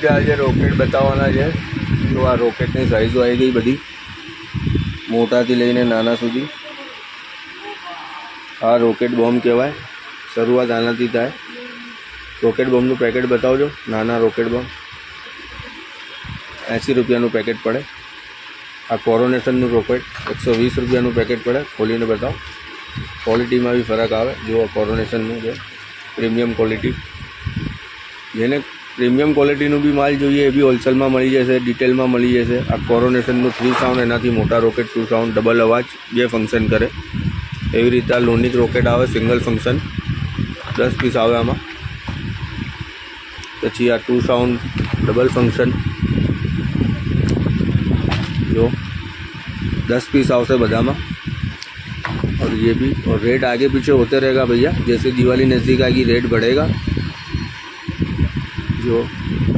આજે રોકેટ બતાવવાના છે તો આ રોકેટની સાઇઝો આવી ગઈ બધી, મોટાથી લઈને નાના સુધી. આ રોકેટ બોમ્બ કહેવાય. શરૂઆત આનાથી થાય. રોકેટ બોમ્બનું પેકેટ બતાવજો. નાના રોકેટ બોમ્બ 80 રૂપિયાનું પેકેટ પડે. આ કોરોનેશનનું રોકેટ 120 રૂપિયાનું પેકેટ પડે. ખોલીને બતાવો. ક્વોલિટીમાં બી ફરક આવે. જુઓ, કોરોનેશનનું છે પ્રીમિયમ ક્વોલિટી. જેને પ્રીમિયમ ક્વોલિટીનું બી માલ જોઈએ એ બી હોલસેલમાં મળી જશે, ડિટેલમાં મળી જશે. આ કોરોનેશનનું 3 સાઉન્ડ, એનાથી મોટા રોકેટ 2 સાઉન્ડ, ડબલ અવાજ, 2 ફંક્શન કરે. એવી રીતે આ લોનિક રોકેટ આવે, સિંગલ ફંક્શન, 10 પીસ આવે આમાં. પછી આ 2 સાઉન્ડ डबल फंक्शन जो 10 पीस आवશે બધામાં. और ये भी, और रेट आगे पीछे होते रहेगा भैया. जैसे दिवाली नज़दीक आएगी रेट बढ़ेगा. जो